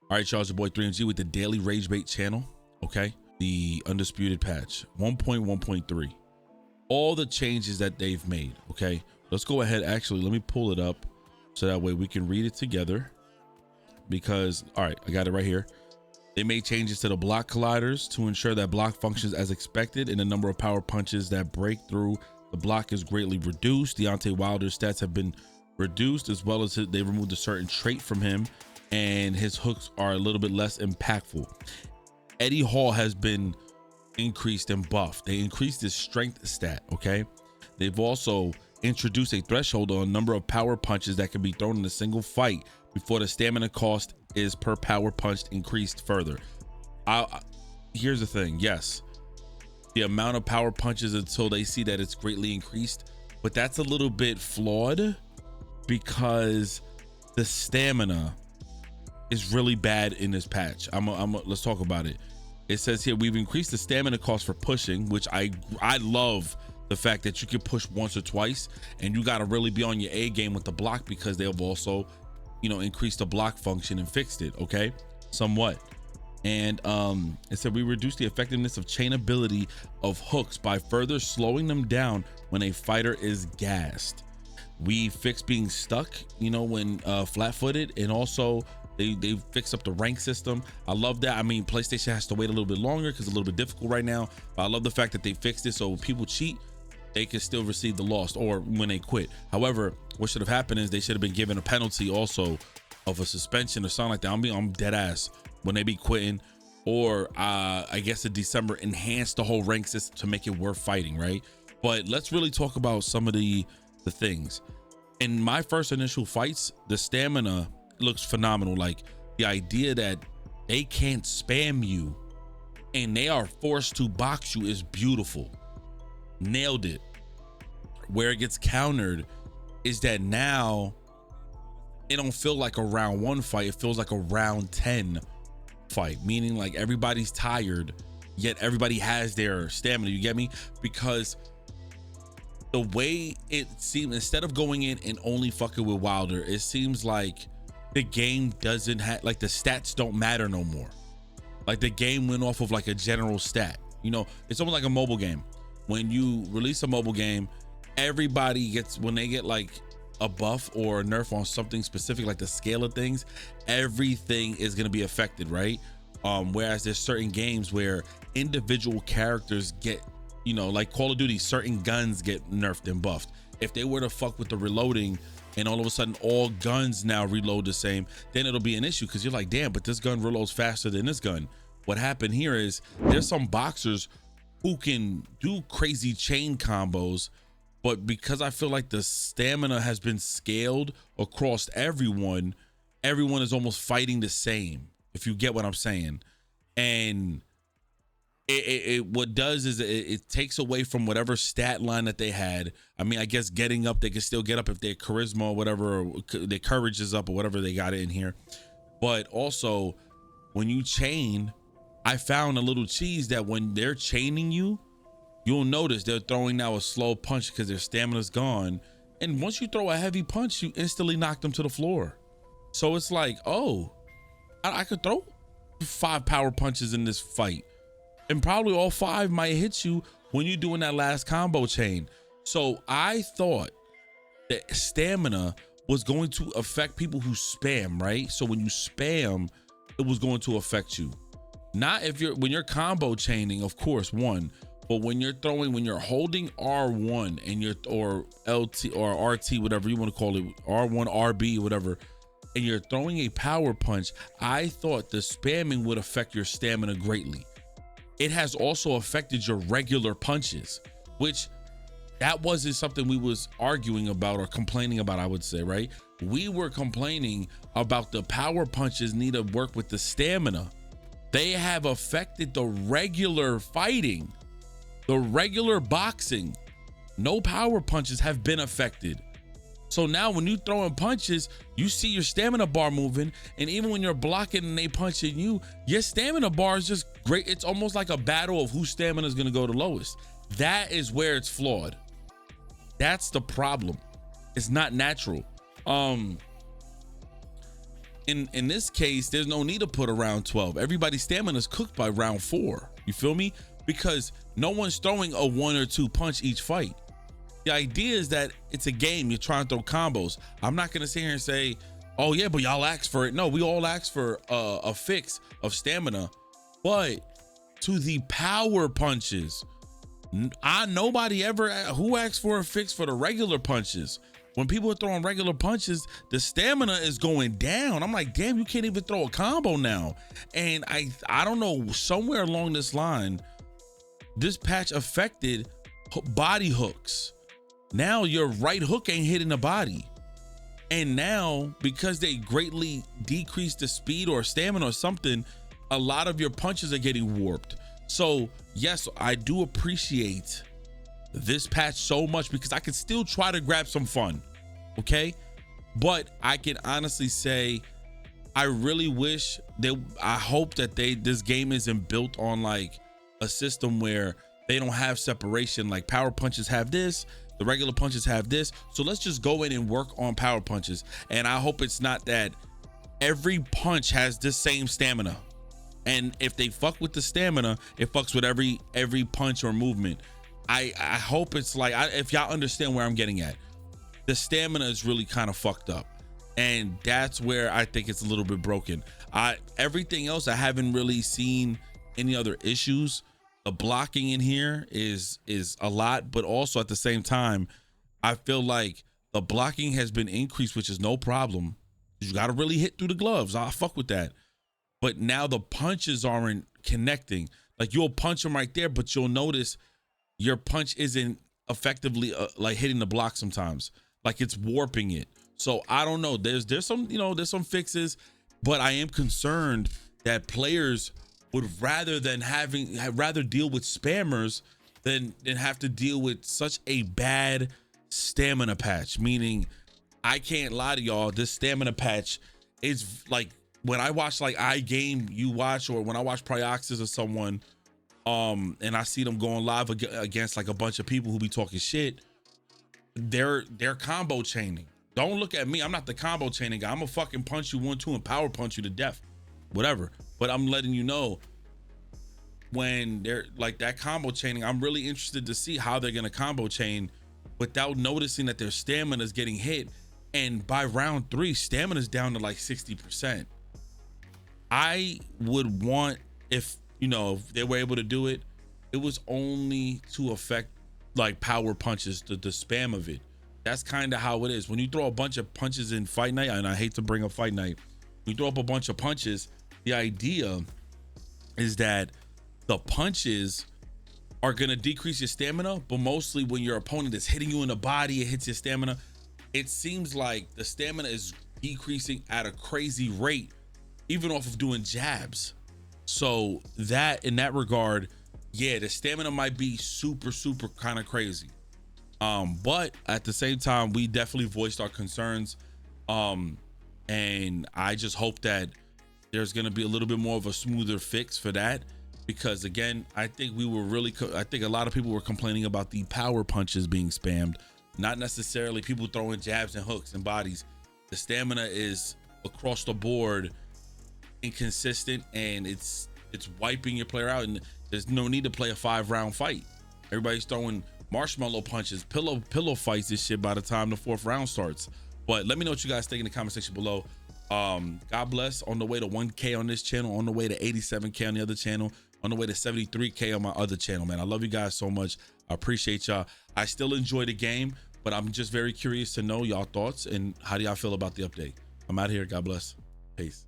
All right, y'all, it's your boy 3MG with the Daily Rage Bait channel. Okay, the Undisputed patch 1.1.3. All the changes that they've made. Okay, let's go ahead. Actually, let me pull it up so that way we can read it together. Because, all right, I got it right here. They made changes to the block colliders to ensure that block functions as expected, and the number of power punches that break through the block is greatly reduced. Deontay Wilder's stats have been reduced, as well as they removed a certain trait from him, and his hooks are a little bit less impactful. Eddie Hall has been increased and buffed. They increased his strength stat. Okay, they've also introduced a threshold on number of power punches that can be thrown in a single fight before the stamina cost is per power punched increased further. Here's the thing. Yes, the amount of power punches until they see that it's greatly increased, but that's a little bit flawed because the stamina is really bad in this patch. Let's talk about it. It says here, we've increased the stamina cost for pushing, which I love the fact that you can push once or twice, and you got to really be on your A game with the block, because they've also, increased the block function and fixed it. Okay, somewhat. And it said we reduced the effectiveness of chain ability of hooks by further slowing them down when a fighter is gassed. We fixed being stuck, when flat-footed, and also they fixed up the rank system. I love that. I mean, PlayStation has to wait a little bit longer because it's a little bit difficult right now, but I love the fact that they fixed it so when people cheat, they can still receive the loss or when they quit. However, what should have happened is they should have been given a penalty also of a suspension or something like that. I'm dead ass when they be quitting, or I guess in December enhanced the whole rank system to make it worth fighting, right? But let's really talk about some of the things. In my first initial fights, the stamina looks phenomenal. Like the idea that they can't spam you and they are forced to box you is beautiful. Nailed it. Where it gets countered is that now it don't feel like a round 1 fight. It feels like a round 10 fight, meaning like everybody's tired, yet everybody has their stamina. You get me? Because the way it seems, instead of going in and only fucking with Wilder, it seems like the game doesn't have, like, the stats don't matter no more. Like the game went off of like a general stat. It's almost like a mobile game. When you release a mobile game, everybody gets, when they get like a buff or a nerf on something specific, like the scale of things, everything is going to be affected, right? Whereas there's certain games where individual characters get, like Call of Duty, certain guns get nerfed and buffed. If they were to fuck with the reloading and all of a sudden all guns now reload the same, then it'll be an issue, because you're like, damn, but this gun reloads faster than this gun. What happened here is there's some boxers who can do crazy chain combos, but because I feel like the stamina has been scaled across everyone is almost fighting the same, if you get what I'm saying. And it what does is it takes away from whatever stat line that they had. I mean, I guess getting up, they can still get up if their charisma or whatever, or their courage is up or whatever they got it in here. But also when you chain, I found a little cheese that when they're chaining you, you'll notice they're throwing now a slow punch because their stamina's gone. And once you throw a heavy punch, you instantly knock them to the floor. So it's like, oh, I could throw 5 power punches in this fight, and probably all 5 might hit you when you're doing that last combo chain. So I thought that stamina was going to affect people who spam, right? So when you spam, it was going to affect you. Not when you're combo chaining, of course, one, but when you're holding R1 and or LT or RT, whatever you want to call it, R1, RB, whatever, and you're throwing a power punch, I thought the spamming would affect your stamina greatly. It has also affected your regular punches, which that wasn't something we was arguing about or complaining about, I would say, right? We were complaining about the power punches need to work with the stamina. They have affected the regular fighting, the regular boxing. No power punches have been affected. So now when you throwing punches, you see your stamina bar moving, and even when you're blocking and they punching you, your stamina bar is just great. It's almost like a battle of whose stamina is going to go the lowest. That is where it's flawed. That's the problem. It's not natural. in this case, there's no need to put around 12. Everybody's stamina is cooked by round 4. You feel me? Because no one's throwing a 1 or 2 punch each fight. The idea is that it's a game. You're trying to throw combos. I'm not gonna sit here and say, oh yeah, but y'all asked for it. No, we all asked for a fix of stamina, but to the power punches, nobody ever who asked for a fix for the regular punches. When people are throwing regular punches, the stamina is going down. I'm like, damn, you can't even throw a combo now. And I don't know, somewhere along this line, this patch affected body hooks. Now your right hook ain't hitting the body. And now, because they greatly decreased the speed or stamina or something, a lot of your punches are getting warped. So yes, I do appreciate this patch so much because I can still try to grab some fun, okay? But I can honestly say, I really wish I hope that this game isn't built on like a system where they don't have separation. Like power punches have this, the regular punches have this. So let's just go in and work on power punches. And I hope it's not that every punch has the same stamina. And if they fuck with the stamina, it fucks with every punch or movement. I hope it's like, if y'all understand where I'm getting at, the stamina is really kind of fucked up. And that's where I think it's a little bit broken. Everything else, I haven't really seen any other issues. The blocking in here is a lot, but also at the same time, I feel like the blocking has been increased, which is no problem. You got to really hit through the gloves. I'll fuck with that. But now the punches aren't connecting. Like you'll punch them right there, but you'll notice your punch isn't effectively like hitting the block sometimes. Like it's warping it. So I don't know. There's some, there's some fixes, but I am concerned that players would rather deal with spammers than have to deal with such a bad stamina patch. Meaning, I can't lie to y'all, this stamina patch is like, when I watch like iGame you watch, or when I watch Prioxis or someone, and I see them going live against like a bunch of people who be talking shit, they're combo chaining. Don't look at me. I'm not the combo chaining guy. I'm gonna fucking punch you 1-2 and power punch you to death, whatever. But I'm letting you know, when they're like that combo chaining, I'm really interested to see how they're gonna combo chain without noticing that their stamina is getting hit. And by round 3, stamina is down to like 60%. I would want, if they were able to do it, it was only to affect like power punches, the spam of it. That's kind of how it is. When you throw a bunch of punches in Fight Night, and I hate to bring up Fight Night, you throw up a bunch of punches, the idea is that the punches are going to decrease your stamina, but mostly when your opponent is hitting you in the body, it hits your stamina. It seems like the stamina is decreasing at a crazy rate, even off of doing jabs. So that, in that regard, yeah, the stamina might be super kind of crazy. But at the same time, we definitely voiced our concerns. And I just hope that there's going to be a little bit more of a smoother fix for that, because again, I think a lot of people were complaining about the power punches being spammed, not necessarily people throwing jabs and hooks and bodies. The stamina is across the board inconsistent, and it's wiping your player out, and there's no need to play a 5-round fight. Everybody's throwing marshmallow punches, pillow fights, this shit by the time the 4th round starts. But let me know what you guys think in the comment section below. God bless. On the way to 1K on this channel, on the way to 87K on the other channel, on the way to 73K on my other channel, man. I love you guys so much. I appreciate y'all. I still enjoy the game, but I'm just very curious to know y'all thoughts and how do y'all feel about the update. I'm out here. God bless. Peace.